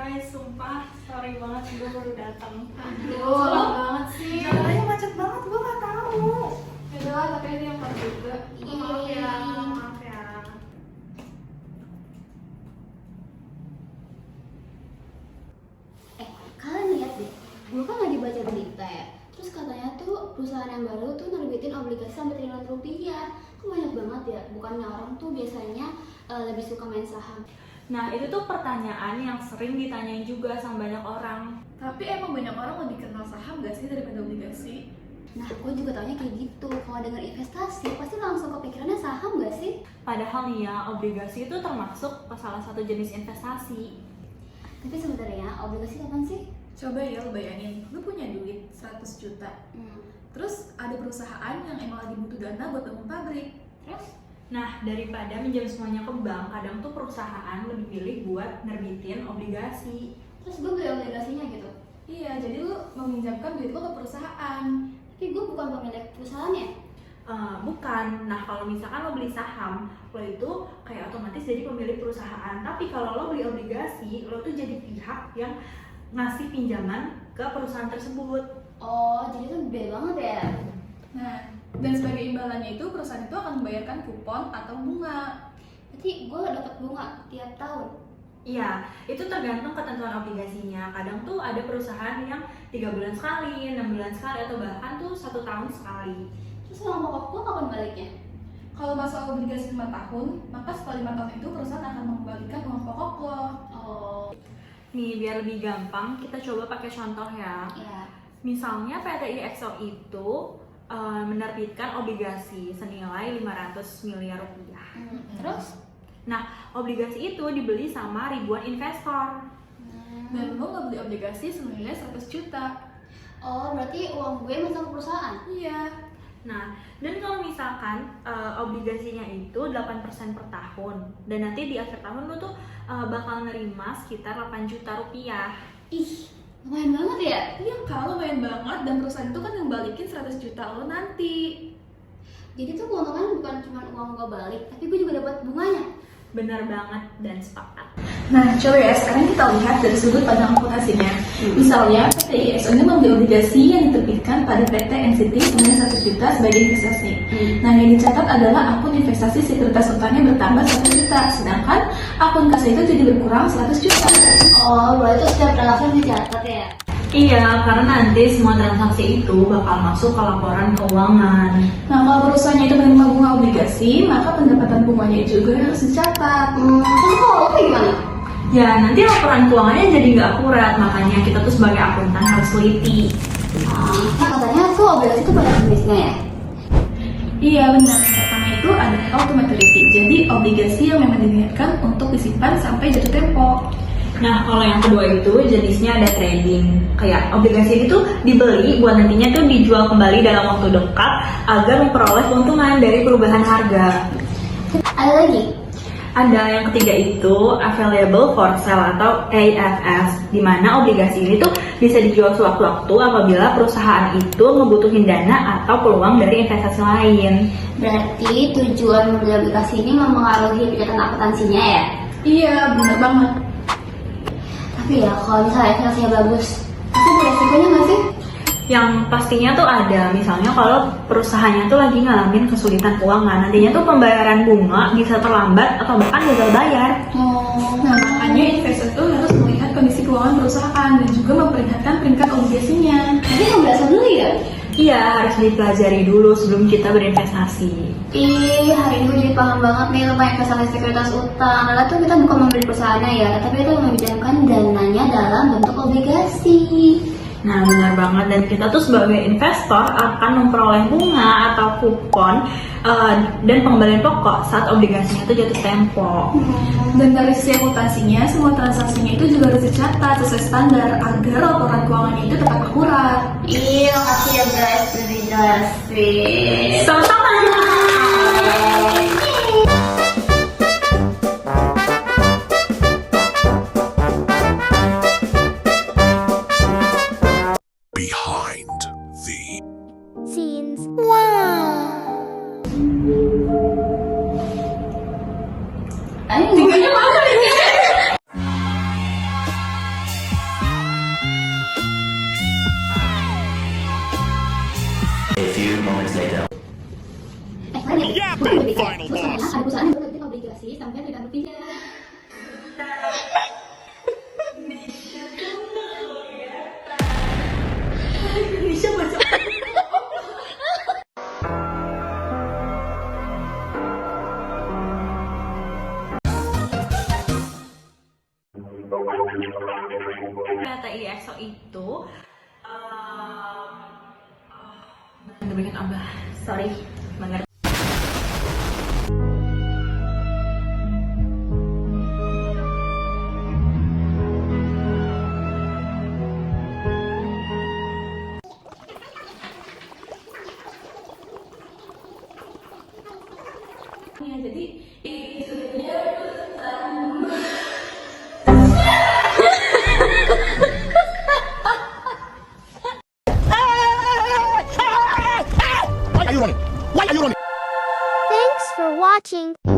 guys, sumpah sorry banget gue baru datang. Aduh, lama banget sih. Jalannya macet banget, gue gak tahu. Yaudah lah, tapi ini yang pas juga. Maaf ya, maaf ya. Kalian lihat deh, gue kan lagi baca berita ya. Terus katanya tuh perusahaan yang baru tuh nerbitin obligasi sampai triliunan rupiah. Kok banyak banget ya? Bukannya orang tuh biasanya lebih suka main saham. Nah itu tuh pertanyaan yang sering ditanyain juga sama banyak orang. Tapi emang banyak orang lebih kenal saham gak sih daripada obligasi? Nah, gue juga taunya kayak gitu. Kalau dengar investasi, pasti langsung kepikirannya saham gak sih? Padahal nih ya, obligasi itu termasuk salah satu jenis investasi. Tapi sebenarnya obligasi kapan sih? Coba ya lo bayangin, lo punya duit 100 juta. Terus ada perusahaan yang emang lagi butuh dana buat bangun pabrik. Terus? Nah, daripada minjem semuanya ke bank, kadang tuh perusahaan lebih pilih buat nerbitin obligasi. Terus gue beli obligasinya gitu. Iya, jadi lo meminjamkan duit lo ke perusahaan. Tapi gue bukan pemilik perusahaannya. Bukan. Nah, kalau misalkan lo beli saham, lo itu kayak otomatis jadi pemilik perusahaan. Tapi kalau lo beli obligasi, lo tuh jadi pihak yang ngasih pinjaman ke perusahaan tersebut. Oh, jadi itu beda banget ya? Nah, dan sebagai imbalannya itu perusahaan itu akan membayarkan kupon atau bunga. Berarti gue dapat bunga tiap tahun? Iya, itu tergantung ketentuan obligasinya. Kadang tuh ada perusahaan yang 3 bulan sekali, 6 bulan sekali, atau bahkan tuh 1 tahun sekali. Terus uang pokok gue kapan baliknya? Kalau masa obligasi 5 tahun, maka setelah 5 tahun itu perusahaan akan mengembalikan uang pokok lo. Oh, Nih, biar lebih gampang, kita coba pakai contoh ya. iya. Misalnya PT IXO itu menerbitkan obligasi senilai 500 miliar rupiah. Terus? Nah, obligasi itu dibeli sama ribuan investor. Dan lo nggak beli obligasi senilai 100 juta. Oh, berarti uang gue masuk ke perusahaan? Iya. Nah, dan kalau misalkan obligasinya itu 8% per tahun, dan nanti di akhir tahun lo tuh bakal nerima sekitar 8 juta rupiah. Ih, lumayan banget ya? Iya, kalau lumayan banget dan perusahaan itu kan ngembalikin 100 juta lo nanti. Jadi tuh keuntungan bukan cuma uang gue balik, tapi gue juga dapat bunganya. Benar banget dan sepakat. Nah, coba ya, sekarang kita lihat dari sudut pandang akuntansinya. Misalnya, PT IXO ini membeli obligasi yang diterbitkan pada PT NCT senilai 1 juta sebagai investasi. Nah, yang dicatat adalah akun investasi sekuritas utangnya bertambah 1 juta, sedangkan akun kas itu jadi berkurang 100 juta. Oh, berarti itu setiap transaksi dicatat ya? Iya, karena nanti semua transaksi itu bakal masuk ke laporan keuangan. Nah, kalau perusahaannya itu menerima bunga obligasi, maka pendapatan bunganya juga harus dicatat. Terus kalau lo gimana? Ya, nanti laporan keuangannya jadi nggak akurat, makanya kita tuh sebagai akuntan harus teliti. Nah, katanya tuh obligasi itu banyak jenisnya ya? Iya benar, yang pertama itu ada automaturity, jadi obligasi yang memang diniatkan untuk disimpan sampai jatuh tempo. Nah, kalau yang kedua itu jenisnya ada trading. Kayak obligasi itu dibeli buat nantinya tuh dijual kembali dalam waktu dekat agar memperoleh keuntungan dari perubahan harga. Ada lagi? Ada yang ketiga itu available for sale atau AFS, di mana obligasi ini tuh bisa dijual sewaktu-waktu apabila perusahaan itu ngebutuhin dana atau peluang dari investasi lain. Berarti tujuan membeli obligasi ini mempengaruhi kegiatan akuntansinya ya? Iya, benar banget. Tapi ya, kalau misalnya investasinya bagus, pasti ada resikonya nggak sih? Yang pastinya tuh ada, misalnya kalau perusahaannya tuh lagi ngalamin kesulitan keuangan, nantinya tuh pembayaran bunga bisa terlambat atau bahkan gagal bayar. Nah, makanya investor tuh harus melihat kondisi keuangan perusahaan dan juga memperlihatkan peringkat obligasinya. Jadi nggak berasa beli ya? Iya, harus dipelajari dulu sebelum kita berinvestasi. Ih, hari ini gue jadi paham banget nih tentang investasi sekuritas utang. Padahal tuh kita bukan membeli perusahaannya ya, tapi itu meminjamkan dananya dalam bentuk obligasi. Nah, benar banget. Dan kita tuh sebagai investor akan memperoleh bunga atau kupon dan pengembalian pokok saat obligasinya itu jatuh tempo. Dan dari sisi akuntansinya, semua transaksinya itu juga harus dicatat sesuai standar agar laporan keuangannya itu tetap akurat. Iya, makasih ya guys, udah dijelasin. Sama-sama. Behind the Scenes. Tinggalnya mana nih? Bukan lebih kayak Final misalnya boss. ada perusahaan yang menerbitkan obligasi sampai tidak rupiah. Indonesia baca. Kata ISO itu demikian Abah, sorry banget. Ya, jadi Why are you running? Why are you running? Thanks for watching.